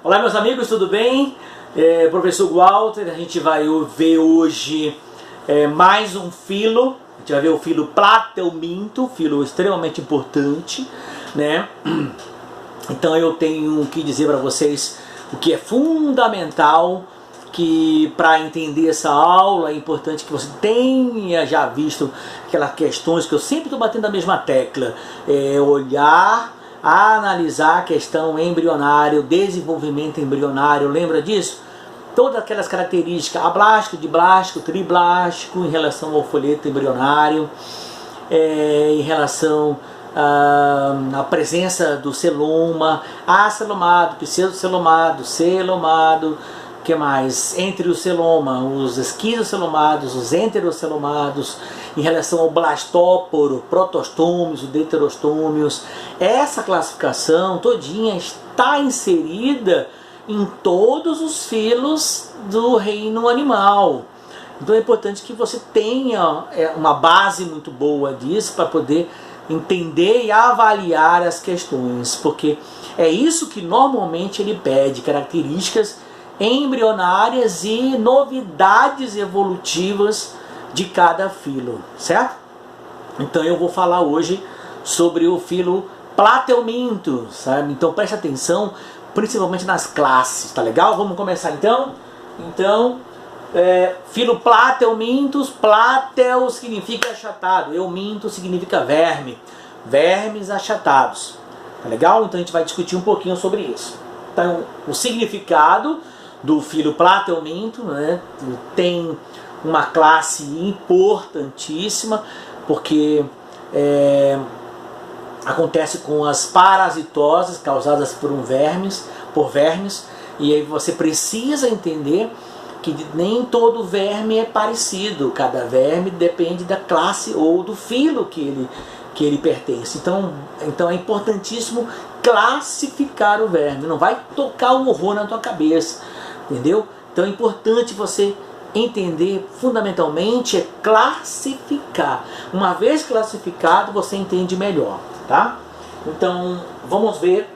Olá meus amigos, tudo bem? Professor Walter, a gente vai ver hoje mais um filo. A gente vai ver o filo platelminto, filo extremamente importante, né? Então eu tenho que dizer para vocês o que é fundamental, que para entender essa aula é importante que você tenha já visto aquelas questões que eu sempre estou batendo a mesma tecla, olhar, analisar a questão embrionária, desenvolvimento embrionário, lembra disso? Todas aquelas características, ablástico, diblástico, triblástico, em relação ao folheto embrionário, em relação à presença do celoma, acelomado, pseudocelomado, celomado, que mais? Entre o celoma, os esquizocelomados, os enterocelomados, em relação ao blastóporo, protostômios, deuterostômios. Essa classificação todinha está inserida em todos os filos do reino animal. Então é importante que você tenha uma base muito boa disso para poder entender e avaliar as questões, porque é isso que normalmente ele pede, características embrionárias e novidades evolutivas de cada filo, certo? Então eu vou falar hoje sobre o filo platelminto, sabe? Então preste atenção, principalmente nas classes, tá legal? Vamos começar então? Filo platelmintos, platel significa achatado, euminto significa verme, vermes achatados, tá legal? Então a gente vai discutir um pouquinho sobre isso. Então o significado do filo platelminto, né, tem uma classe importantíssima, porque acontece com as parasitoses causadas por vermes, e aí você precisa entender que nem todo verme é parecido, cada verme depende da classe ou do filo que ele pertence. Então é importantíssimo classificar o verme, não vai tocar um horror na tua cabeça, entendeu? Então é importante você entender, fundamentalmente, é classificar. Uma vez classificado, você entende melhor, tá? Então vamos ver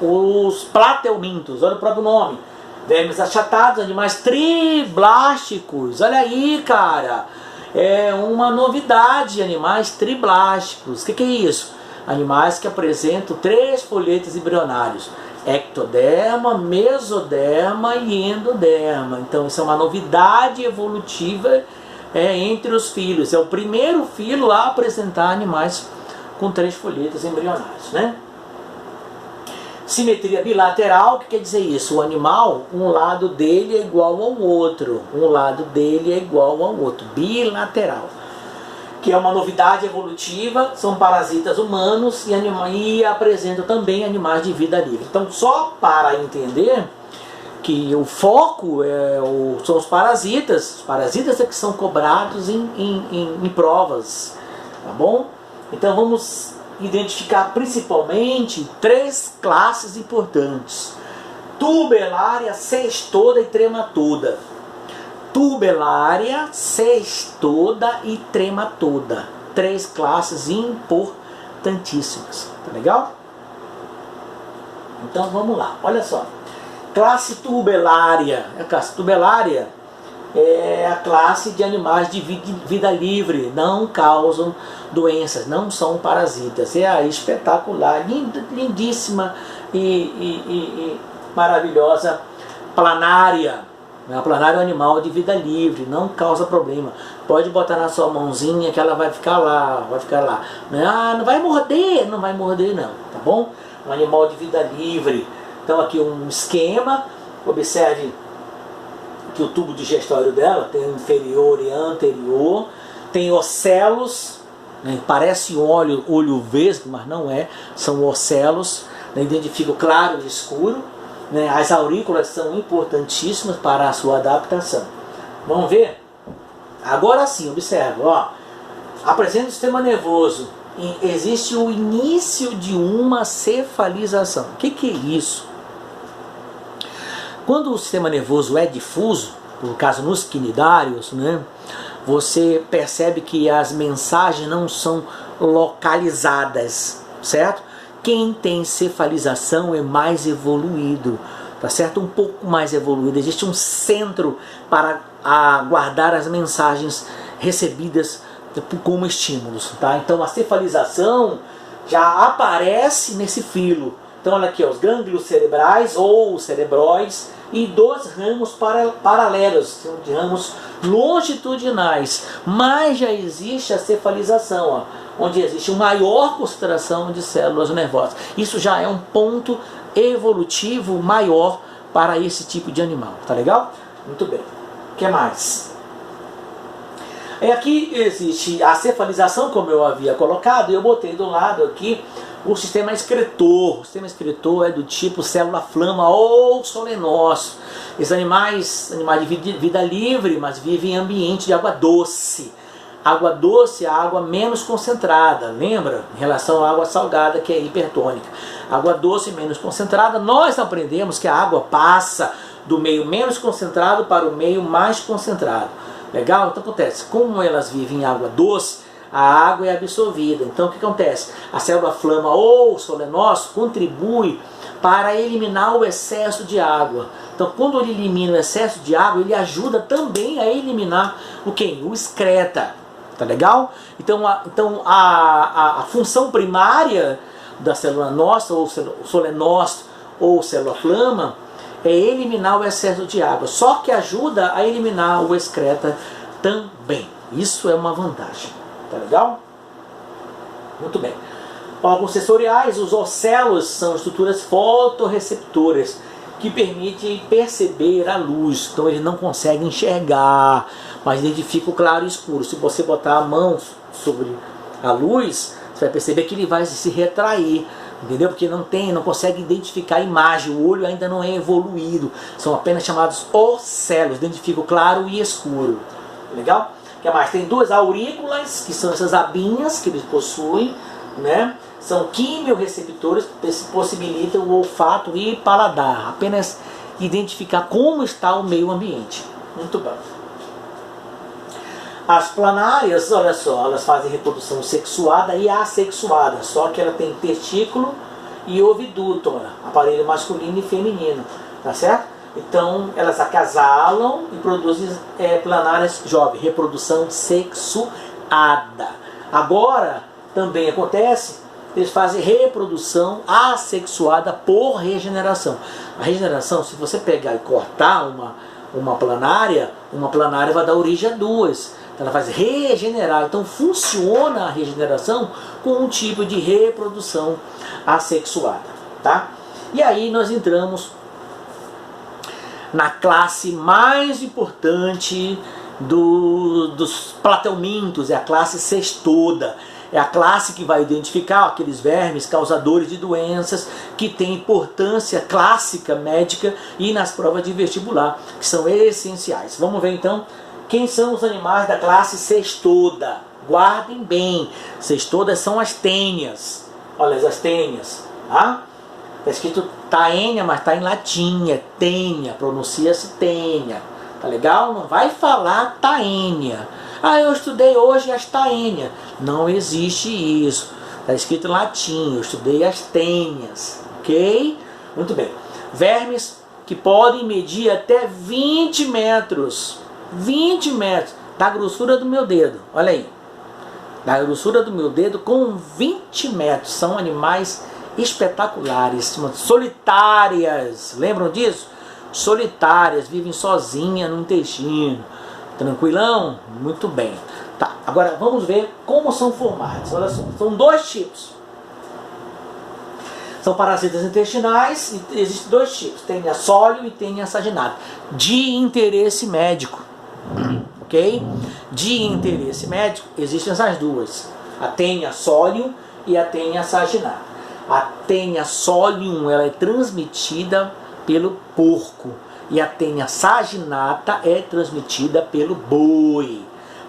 os platelmintos. Olha o próprio nome, vermes achatados, animais triblásticos. Olha aí, cara, é uma novidade, animais triblásticos. O que é isso? Animais que apresentam 3 folhetos embrionários: ectoderma, mesoderma e endoderma. Então isso é uma novidade evolutiva entre os filos. É o primeiro filo a apresentar animais com 3 folhetos embrionários, né? Simetria bilateral, o que quer dizer isso? O animal, um lado dele é igual ao outro, um lado dele é igual ao outro, bilateral, que é uma novidade evolutiva, são parasitas humanos e apresentam também animais de vida livre. Então, só para entender que o foco são os parasitas é que são cobrados em provas, tá bom? Então vamos identificar principalmente 3 classes importantes: tubelária, sextoda e trematoda. Tubelária, sextoda e trematoda. 3 classes importantíssimas. Tá legal? Então vamos lá. Olha só. Classe tubelária. A classe tubelária é a classe de animais de vida livre. Não causam doenças, não são parasitas. É a espetacular, lindíssima e maravilhosa planária. A planária é um animal de vida livre, não causa problema. Pode botar na sua mãozinha que ela vai ficar lá, não vai morder, não vai morder não, tá bom? Um animal de vida livre. Então aqui um esquema, observe que o tubo digestório dela tem inferior e anterior, tem ocelos, né, parece um olho vesgo, mas não é, são ocelos, né, identifica o claro e escuro. As aurículas são importantíssimas para a sua adaptação. Vamos ver? Agora sim, observa, ó. Apresenta o sistema nervoso. Existe o início de uma cefalização. O que é isso? Quando o sistema nervoso é difuso, por caso nos quinidários, né, você percebe que as mensagens não são localizadas, certo? quem tem cefalização é mais evoluído, tá certo? Um pouco mais evoluído. Existe um centro para guardar as mensagens recebidas como estímulos, tá? Então a cefalização já aparece nesse filo. Então olha aqui, ó, os gânglios cerebrais ou cerebróides e dois ramos paralelos, de ramos longitudinais, mas já existe a cefalização, ó, onde existe uma maior concentração de células nervosas. Isso já é um ponto evolutivo maior para esse tipo de animal, tá legal? Muito bem. O que mais? Aqui existe a cefalização, como eu havia colocado, e eu botei do lado aqui o sistema excretor. O sistema excretor é do tipo célula-flama ou solenócito. Esses animais de vida livre, mas vivem em ambiente de água doce. Água doce é a água menos concentrada, lembra? Em relação à água salgada, que é hipertônica. Água doce menos concentrada, nós aprendemos que a água passa do meio menos concentrado para o meio mais concentrado. Legal? Então acontece, como elas vivem em água doce, a água é absorvida. Então o que acontece? A célula-flama ou solenócito contribui para eliminar o excesso de água. Então quando ele elimina o excesso de água, ele ajuda também a eliminar o quê? O excreta. Tá legal? Então a função primária da célula nossa, ou solenócito, ou célula-flama, é eliminar o excesso de água. Só que ajuda a eliminar o excreta também. Isso é uma vantagem. Tá legal? Muito bem. Órgãos sensoriais, os ocelos são estruturas fotorreceptoras que permitem perceber a luz. Então ele não consegue enxergar, mas identifica o claro e escuro. Se você botar a mão sobre a luz, você vai perceber que ele vai se retrair, entendeu? Porque não consegue identificar a imagem, o olho ainda não é evoluído. São apenas chamados ocelos, identificam o claro e escuro. Legal? O que mais? Tem duas aurículas, que são essas abinhas que eles possuem, né? São quimiorreceptores que possibilitam o olfato e paladar, apenas identificar como está o meio ambiente. Muito bom. As planárias, olha só, elas fazem reprodução sexuada e assexuada, só que ela tem testículo e oviduto, olha, aparelho masculino e feminino, tá certo? Então elas acasalam e produzem planárias jovens, reprodução sexuada. Agora também acontece, eles fazem reprodução assexuada por regeneração. A regeneração, se você pegar e cortar uma planária vai dar origem a duas. Ela vai regenerar. Então funciona a regeneração com um tipo de reprodução assexuada, tá? E aí nós entramos na classe mais importante dos plateumintos, é a classe cestoda. É a classe que vai identificar aqueles vermes causadores de doenças que têm importância clássica médica e nas provas de vestibular, que são essenciais. Vamos ver então quem são os animais da classe cestoda. Guardem bem, cestodas são as tênias. Olha as astênias, tá? Está escrito taênia, mas está em latim, é tênia, pronuncia-se tênia. Tá legal? Não vai falar taênia. Ah, eu estudei hoje as taênias. Não existe isso. Está escrito em latim, eu estudei as tênias. Ok? Muito bem. Vermes que podem medir até 20 metros. 20 metros da grossura do meu dedo. Olha aí. Da grossura do meu dedo com 20 metros. São animais espetaculares. Solitárias. Lembram disso? Solitárias. Vivem sozinhas no intestino. Tranquilão? Muito bem. Tá, agora vamos ver como são formados. Olha só, são dois tipos. São parasitas intestinais e existem dois tipos. Tênia sólio e tênia saginata. De interesse médico. Ok? De interesse médico existem essas duas. A tênia sólio e a tênia saginata. A tênia solium ela é transmitida pelo porco. E a tênia saginata é transmitida pelo boi,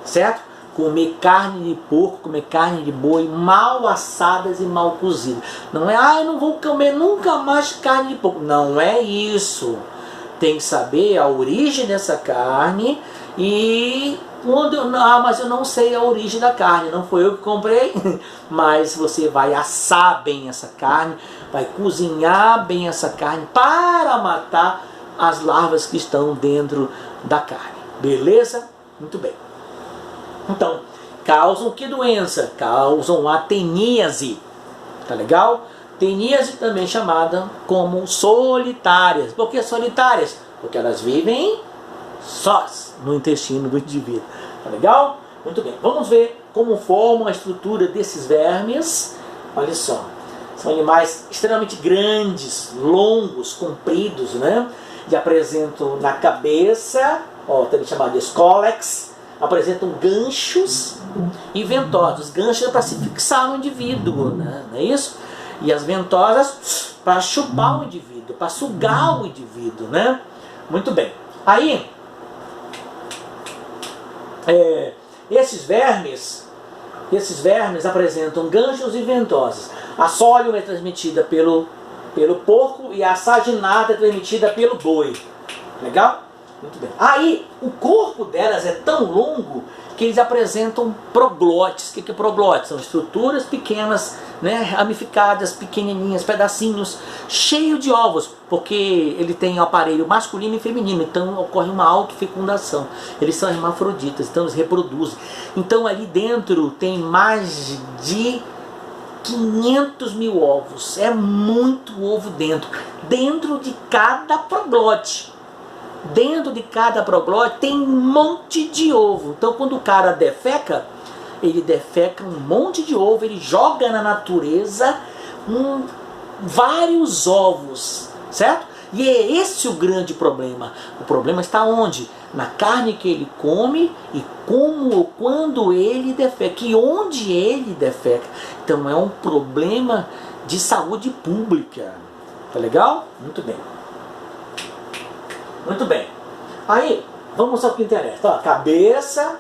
certo? Comer carne de porco, comer carne de boi mal assadas e mal cozidas. Não é, eu não vou comer nunca mais carne de porco. Não é isso. Tem que saber a origem dessa carne e Mas eu não sei a origem da carne, não foi eu que comprei. Mas você vai assar bem essa carne, vai cozinhar bem essa carne para matar as larvas que estão dentro da carne. Beleza? Muito bem. Então, causam que doença? Causam a teníase. Tá legal? Teníase também chamada como solitárias. Por que solitárias? Porque elas vivem sós no intestino do indivíduo. Tá legal? Muito bem. Vamos ver como formam a estrutura desses vermes. Olha só. São animais extremamente grandes, longos, compridos, né? E apresentam na cabeça, também chamado de scolex, apresentam ganchos e ventosas. Ganchos é para se fixar no indivíduo, né? Não é isso? E as ventosas para chupar o indivíduo, para sugar o indivíduo, né? Muito bem. Aí, esses vermes apresentam ganchos e ventosas. A sólium é transmitida pelo porco e a saginata é transmitida pelo boi. Legal? Muito bem. Aí, o corpo delas é tão longo que eles apresentam proglotes. O que é proglotes? São estruturas pequenas, né, ramificadas, pequenininhas, pedacinhos, cheio de ovos, porque ele tem o aparelho masculino e feminino, então ocorre uma autofecundação. Eles são hermafroditas, então eles reproduzem. Então ali dentro tem mais de 500 mil ovos. É muito ovo dentro de cada proglote. Dentro de cada proglote tem um monte de ovo. Então quando o cara defeca, ele defeca um monte de ovo, ele joga na natureza vários ovos, certo? E é esse o grande problema. O problema está onde? Na carne que ele come e como ou quando ele defeca e onde ele defeca. Então é um problema de saúde pública. Tá legal? Muito bem. Muito bem. Aí, vamos ao que interessa. Ó, cabeça,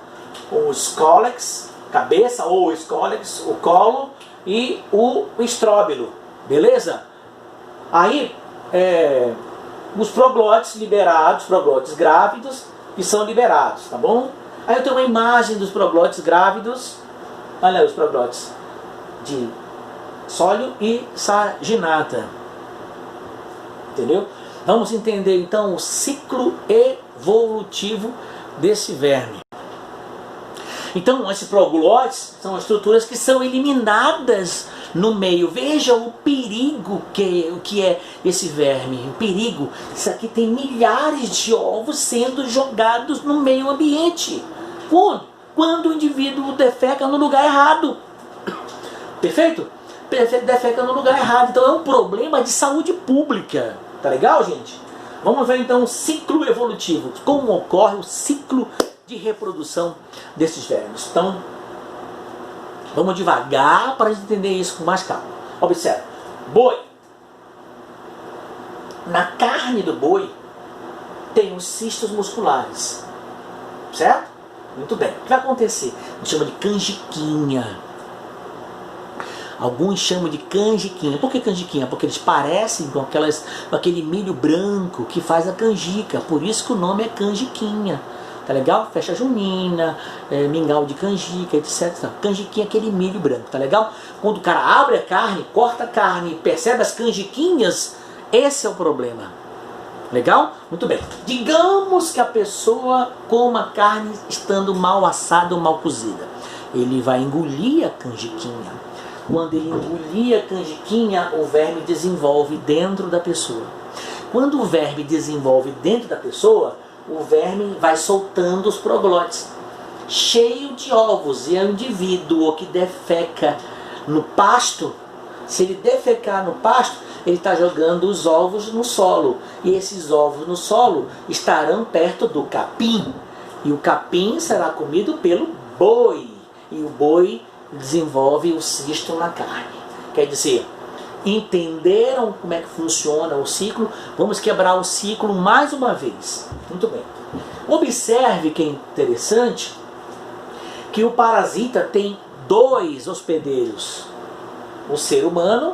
o scolex, cabeça ou scolex, o colo e o estróbilo. Beleza? Aí, os proglotes liberados, proglotes grávidos, que são liberados, tá bom? Aí eu tenho uma imagem dos proglotes grávidos. Olha aí os proglotes de sólio e saginata. Entendeu? Vamos entender então o ciclo evolutivo desse verme. Então, esses proglotes são estruturas que são eliminadas no meio. Veja o perigo que é esse verme. O perigo. Isso aqui tem milhares de ovos sendo jogados no meio ambiente. Quando o indivíduo defeca no lugar errado. Perfeito? Defeca no lugar errado. Então é um problema de saúde pública. Tá legal, gente? Vamos ver então o ciclo evolutivo. Como ocorre o ciclo de reprodução desses vermes. Então, vamos devagar para entender isso com mais calma. Observe. Boi. Na carne do boi tem os cistos musculares. Certo? Muito bem. O que vai acontecer? A gente chama de canjiquinha. Alguns chamam de canjiquinha. Por que canjiquinha? Porque eles parecem com aquele milho branco que faz a canjica. Por isso que o nome é canjiquinha. Tá legal? Festa junina, mingau de canjica, etc. Canjiquinha é aquele milho branco, tá legal? Quando o cara abre a carne, corta a carne e percebe as canjiquinhas, esse é o problema. Legal? Muito bem. Digamos que a pessoa coma carne estando mal assada ou mal cozida. Ele vai engolir a canjiquinha. Quando ele engolir a canjiquinha, o verme desenvolve dentro da pessoa. Quando o verme desenvolve dentro da pessoa, o verme vai soltando os proglotes, cheio de ovos. E é o indivíduo que defeca no pasto. Se ele defecar no pasto, ele está jogando os ovos no solo. E esses ovos no solo estarão perto do capim. E o capim será comido pelo boi. E o boi desenvolve o cisto na carne. Quer dizer, entenderam como é que funciona o ciclo? Vamos quebrar o ciclo mais uma vez. Muito bem. Observe que é interessante que o parasita tem dois hospedeiros. O ser humano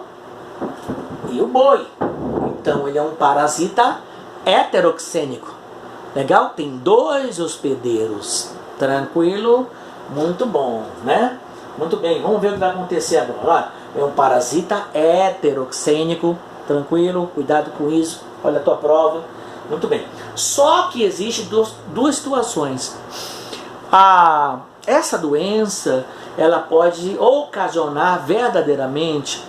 e o boi. Então ele é um parasita heteroxênico. Legal? Tem dois hospedeiros. Tranquilo? Muito bom, né? Muito bem, vamos ver o que vai acontecer agora. É um parasita heteroxênico, tranquilo, cuidado com isso. Olha a tua prova. Muito bem. Só que existe duas situações. Essa doença, ela pode ocasionar verdadeiramente,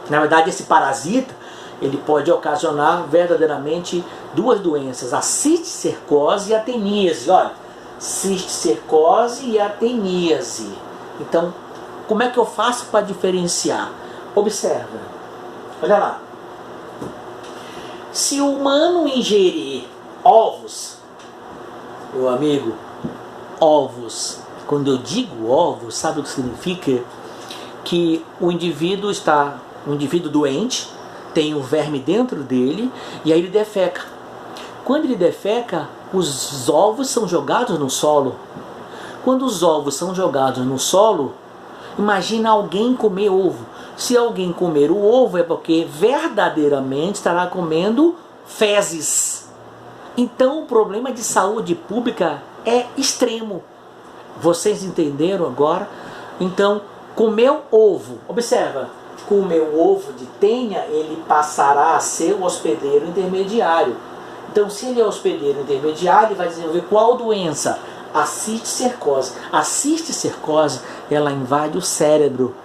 na verdade esse parasita, ele pode ocasionar verdadeiramente duas doenças, a cisticercose e a teníase. Olha, cisticercose e a teníase. Então, como é que eu faço para diferenciar? Observa, olha lá. Se o humano ingerir ovos, meu amigo, ovos, quando eu digo ovos, sabe o que significa? Que o indivíduo doente, tem um verme dentro dele, e aí ele defeca. Quando ele defeca, os ovos são jogados no solo. Quando os ovos são jogados no solo, imagina alguém comer ovo. Se alguém comer o ovo é porque verdadeiramente estará comendo fezes. Então o problema de saúde pública é extremo. Vocês entenderam agora? Então, comeu ovo. Observa, comeu ovo de tenha, ele passará a ser o hospedeiro intermediário. Então, se ele é hospedeiro intermediário, ele vai desenvolver qual doença? A cisticercose. A cisticercose, ela invade o cérebro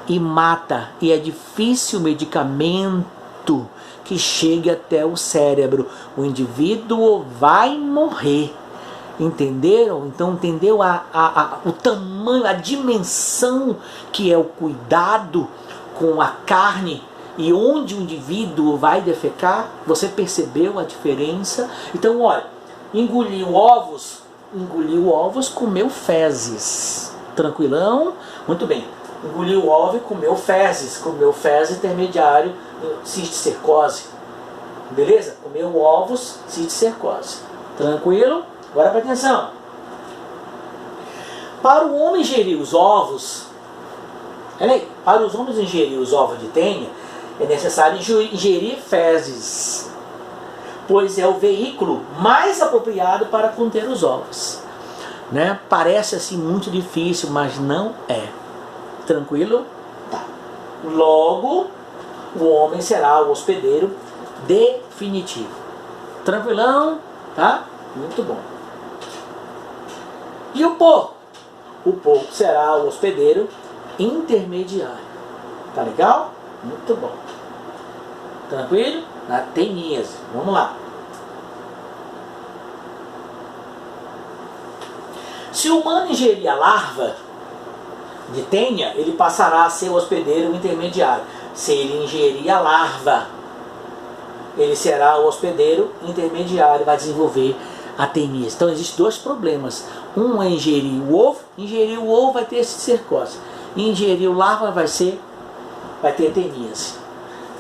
e mata, e é difícil o medicamento que chegue até o cérebro. O indivíduo vai morrer. Entenderam? Então entendeu o tamanho, a dimensão que é o cuidado com a carne e onde o indivíduo vai defecar? Você percebeu a diferença? Então olha, engoliu ovos, comeu fezes. Tranquilão? Muito bem. Engoliu o ovo e comeu fezes intermediário, cisticercose. Beleza? Comeu ovos, cisticercose. Tranquilo? Agora presta atenção. Para o homem ingerir os ovos, para os homens ingerir os ovos de tenha, é necessário ingerir fezes, pois é o veículo mais apropriado para conter os ovos. Né? Parece assim muito difícil, mas não é. Tranquilo? Tá. Logo, o homem será o hospedeiro definitivo. Tranquilão? Tá? Muito bom. E o porco? O porco será o hospedeiro intermediário. Tá legal? Muito bom. Tranquilo? Na teníase. Vamos lá. Se o humano ingerir a larva de tenha, ele passará a ser o hospedeiro intermediário. Se ele ingerir a larva, ele será o hospedeiro intermediário, vai desenvolver a teníase. Então existem dois problemas. Um é ingerir o ovo vai ter cisticercose. Ingerir larva vai ter teníase.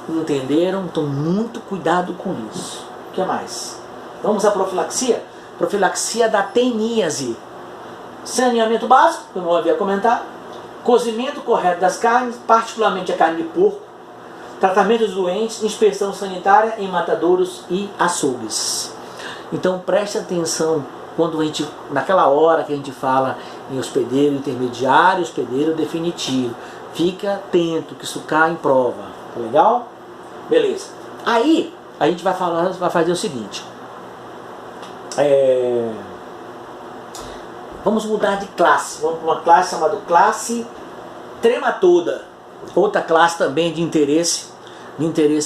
Entenderam? Então muito cuidado com isso. O que mais? Vamos à profilaxia? Profilaxia da teníase. Saneamento básico, que eu não havia comentado. Cozimento correto das carnes, particularmente a carne de porco. Tratamento dos doentes, inspeção sanitária em matadouros e açougues. Então preste atenção quando naquela hora que a gente fala em hospedeiro intermediário, hospedeiro definitivo. Fica atento que isso cai em prova. Tá legal? Beleza. Aí a gente vai fazer o seguinte. Vamos mudar de classe. Vamos para uma classe chamada classe trematoda. Outra classe também de interesse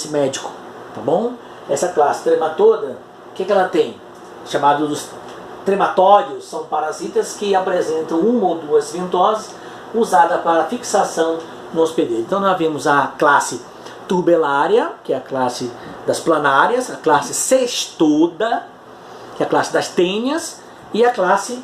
médico. Tá bom? Essa classe trematoda, o que ela tem? Chamado dos trematóides, são parasitas que apresentam uma ou duas ventosas usadas para fixação no hospedeiro. Então nós vimos a classe turbelária, que é a classe das planárias, a classe cestoda, que é a classe das tênias, e a classe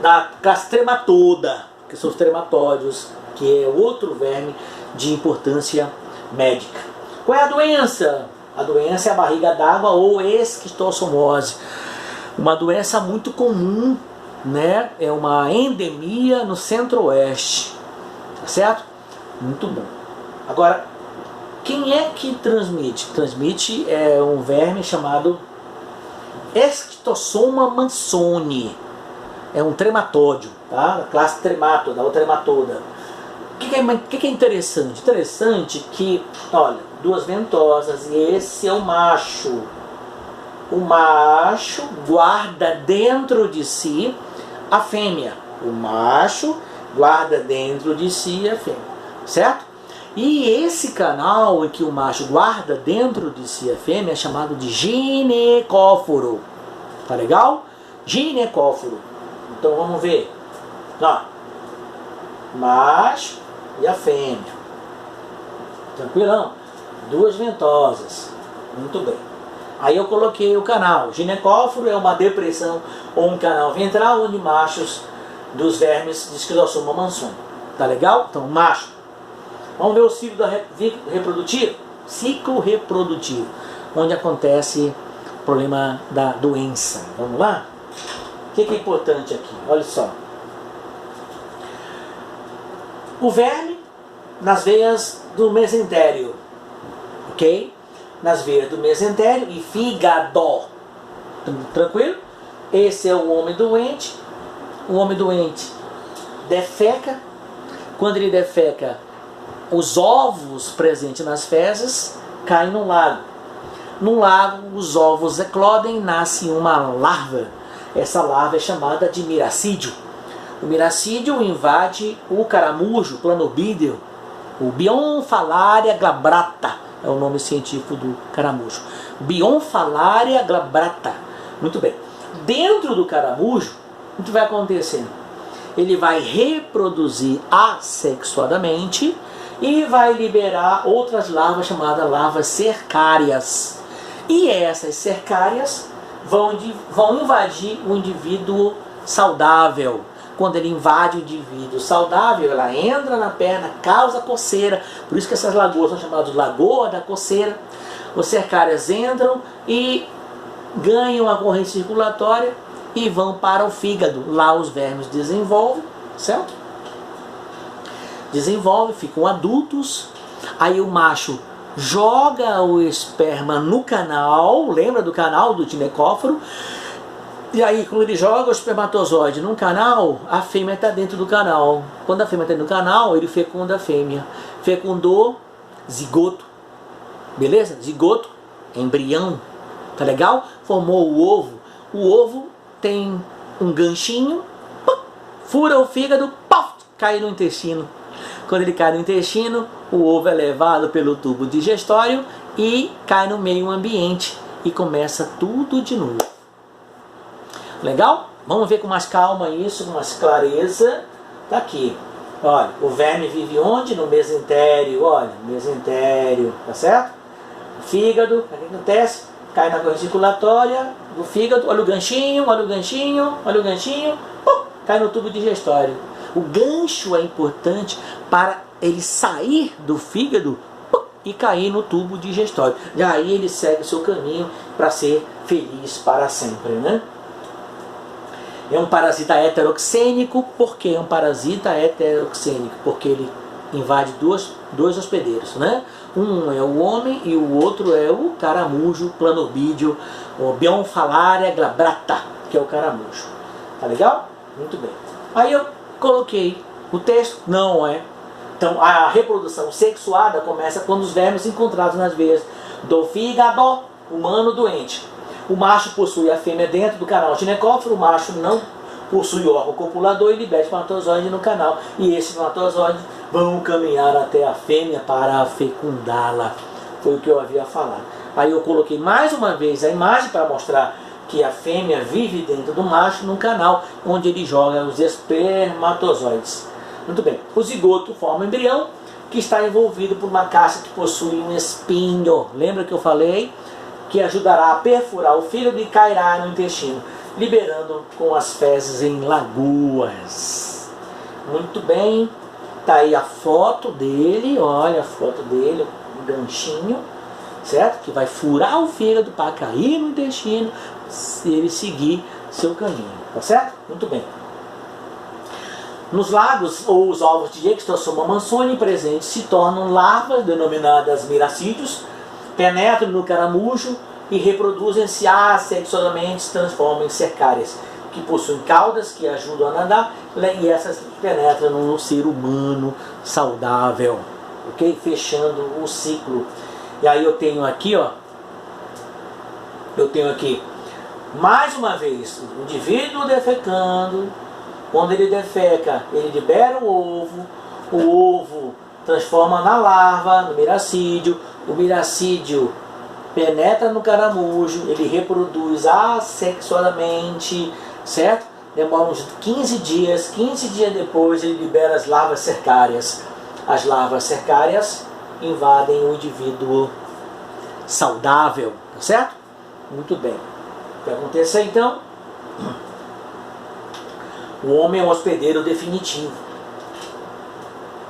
da classe trematoda, que são os trematóides, que é outro verme de importância médica. Qual é a doença? A doença é a barriga d'água ou esquistossomose. Uma doença muito comum, né? É uma endemia no centro-oeste. Tá certo? Muito bom. Agora, quem é que transmite? Transmite um verme chamado Esquistossoma mansoni. é um trematódio, tá? A classe trematoda, ou trematoda. O que é interessante? Interessante que, olha, duas ventosas, e esse é o macho. O macho guarda dentro de si a fêmea. O macho guarda dentro de si a fêmea, certo? E esse canal em que o macho guarda dentro de si a fêmea é chamado de ginecóforo. Tá legal? Ginecóforo. Então vamos ver. Ó, macho e a fêmea. Tranquilão? Duas ventosas. Muito bem. Aí eu coloquei o canal. Ginecóforo é uma depressão ou um canal ventral onde machos dos vermes de Schizosoma mansoni. Tá legal? Então, macho. Vamos ver o ciclo reprodutivo? Ciclo reprodutivo, onde acontece o problema da doença. Vamos lá? O que é importante aqui? Olha só. O verme nas veias do mesentério, ok? Nas veias do mesentério e fígado. Tranquilo? Esse é o homem doente. O homem doente defeca. Quando ele defeca, os ovos presentes nas fezes caem no lago. No lago, os ovos eclodem, nasce uma larva. Essa larva é chamada de miracídio. O miracídio invade o caramujo planobídeo, o Bionfalaria glabrata, é o nome científico do caramujo. Bionfalaria glabrata. Muito bem. Dentro do caramujo, o que vai acontecendo? Ele vai reproduzir assexuadamente e vai liberar outras larvas chamadas larvas cercárias. E essas cercárias vão invadir o indivíduo saudável. Quando ele invade o indivíduo saudável, ela entra na perna, causa coceira. Por isso que essas lagoas são chamadas de lagoa da coceira. Os cercárias entram e ganham a corrente circulatória e vão para o fígado. Lá os vermes desenvolvem, certo? Desenvolvem, ficam adultos. Aí o macho joga o esperma no canal, lembra do canal do ginecóforo? E aí, quando ele joga o espermatozoide num canal, a fêmea está dentro do canal. Quando a fêmea está dentro do canal, ele fecunda a fêmea. Fecundou zigoto. Beleza? Zigoto, embrião. Tá legal? Formou o ovo. O ovo tem um ganchinho, fura o fígado, cai no intestino. Quando ele cai no intestino, o ovo é levado pelo tubo digestório e cai no meio ambiente. E começa tudo de novo. Legal? Vamos ver com mais calma isso, com mais clareza. Tá aqui. Olha, o verme vive onde? No mesentério. Olha, mesentério. Tá certo? Fígado. O que acontece? Cai na corrente circulatória do fígado. Olha o ganchinho, olha o ganchinho, olha o ganchinho. Cai no tubo digestório. O gancho é importante para ele sair do fígado e cair no tubo digestório. E aí ele segue o seu caminho para ser feliz para sempre, né? É um parasita heteroxênico. Por que é um parasita heteroxênico? Porque ele invade dois hospedeiros, né? Um é o homem e o outro é o caramujo planobídeo, o Bionfalaria glabrata, que é o caramujo. Tá legal? Muito bem. Aí eu coloquei o texto, não é? Então a reprodução sexuada começa quando os vermes encontrados nas veias do fígado humano doente. O macho possui a fêmea dentro do canal ginecóforo, o macho não possui órgão copulador e libera espermatozoide no canal. E esses espermatozoides vão caminhar até a fêmea para fecundá-la. Foi o que eu havia falado. Aí eu coloquei mais uma vez a imagem para mostrar que a fêmea vive dentro do macho no canal, onde ele joga os espermatozoides. Muito bem. O zigoto forma um embrião que está envolvido por uma caixa que possui um espinho. Lembra que eu falei? Que ajudará a perfurar o fígado e cairá no intestino, liberando com as fezes em lagoas. Muito bem. Tá aí a foto dele, olha a foto dele, o ganchinho, certo? Que vai furar o fígado para cair no intestino se ele seguir seu caminho, tá certo? Muito bem. Nos lagos, ou os ovos de Schizosoma mansoni presentes se tornam larvas denominadas miracídios, penetram no caramujo e reproduzem-se assexualmente, se transformam em cercárias, que possuem caudas que ajudam a nadar, e essas penetram no ser humano saudável, ok? Fechando o ciclo. E aí eu tenho aqui, ó, mais uma vez, o indivíduo defecando. Quando ele defeca, ele libera o ovo transforma na larva, no miracídio, o miracídio penetra no caramujo, ele reproduz assexuadamente, certo? Demora uns 15 dias depois ele libera as larvas cercárias. As larvas cercárias invadem o indivíduo saudável, tá certo? Muito bem. O que acontece então? O homem é o hospedeiro definitivo,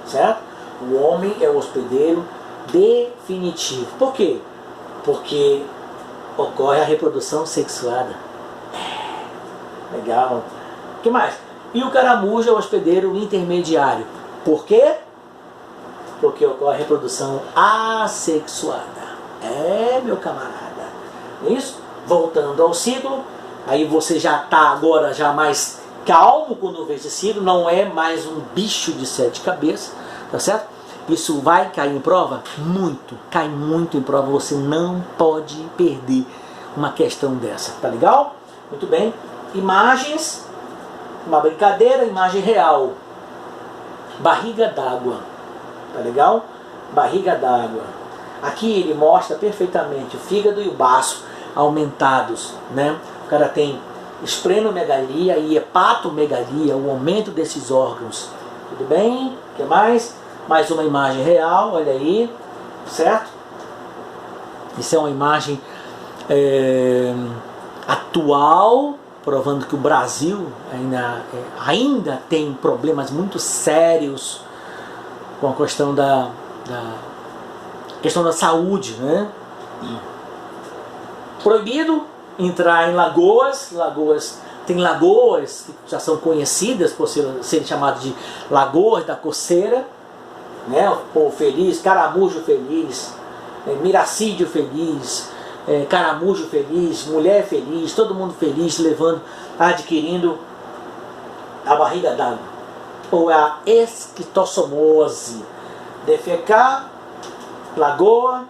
certo? O homem é o hospedeiro definitivo. Por quê? Porque ocorre a reprodução sexuada. Legal. O que mais? E o caramujo é o hospedeiro intermediário. Por quê? Porque ocorre a reprodução assexuada. Meu camarada. É isso? Voltando ao ciclo, aí você já está agora já mais calmo quando vê esse ciclo, não é mais um bicho de 7 cabeças, tá certo? Isso vai cair em prova? Muito, cai muito em prova, você não pode perder uma questão dessa, tá legal? Muito bem, imagens, uma brincadeira, imagem real, barriga d'água, tá legal? Barriga d'água, aqui ele mostra perfeitamente o fígado e o baço aumentados, né? O cara tem esplenomegalia e hepatomegalia, o aumento desses órgãos. Tudo bem? O que mais? Mais uma imagem real, olha aí, certo? Isso é uma imagem atual, provando que o Brasil ainda tem problemas muito sérios com a questão da saúde, né? Proibido entrar em lagoas, tem lagoas que já são conhecidas por serem chamadas de lagoas da coceira, né? O povo feliz, caramujo feliz, miracídio feliz, caramujo feliz, mulher feliz, todo mundo feliz, adquirindo a barriga d'água, ou a esquistossomose, defecar, lagoa,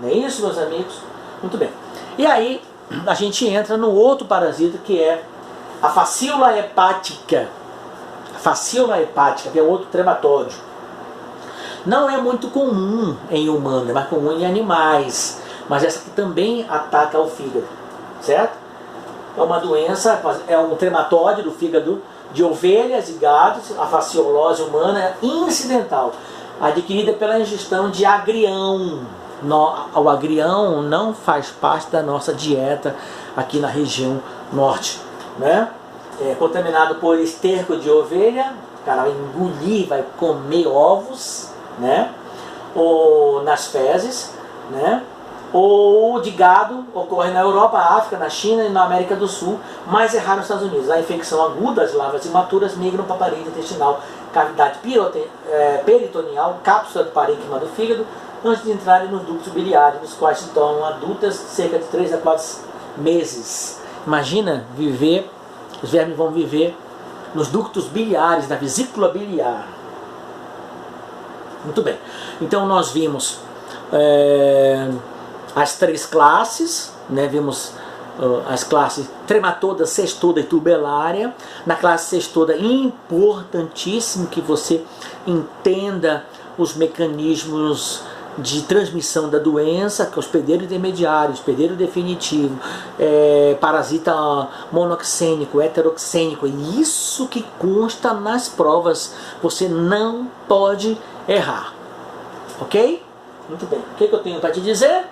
não é isso, meus amigos? Muito bem. E aí a gente entra no outro parasita, que é a facíola hepática. A facíola hepática, que é outro trematóide. Não é muito comum em humanos, é mais comum em animais. Mas essa aqui também ataca o fígado, certo? É uma doença, é um trematóide do fígado de ovelhas e gados. A faciolose humana é incidental, adquirida pela ingestão de agrião. O agrião não faz parte da nossa dieta aqui na região norte, né? É contaminado por esterco de ovelha, o cara vai engolir, vai comer ovos, né? Ou nas fezes, né? Ou de gado, ocorre na Europa, África, na China e na América do Sul, mas é raro nos Estados Unidos. A infecção aguda, as larvas imaturas migram para a parede intestinal, cavidade peritoneal, cápsula do parênquima do fígado, antes de entrarem nos ductos biliares, nos quais se tornam adultas cerca de 3 a 4 meses. Imagina viver, os vermes vão viver nos ductos biliares, na vesícula biliar. Muito bem. Então nós vimos as 3 classes, né? Vimos as classes trematoda, cestoda e tubelária. Na classe cestoda, importantíssimo que você entenda os mecanismos de transmissão da doença, que é o hospedeiro intermediário, hospedeiro definitivo, parasita monoxênico, heteroxênico, é isso que consta nas provas, você não pode errar, ok? Muito bem, o que eu tenho para te dizer?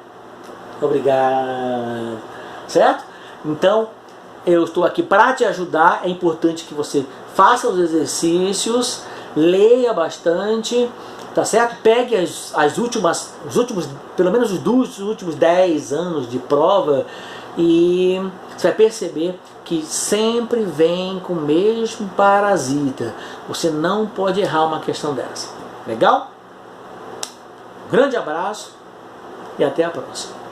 Obrigado, certo? Então, eu estou aqui para te ajudar, é importante que você faça os exercícios, leia bastante, tá certo? Pegue pelo menos os últimos 10 anos de prova e você vai perceber que sempre vem com o mesmo parasita. Você não pode errar uma questão dessa. Legal? Um grande abraço e até a próxima.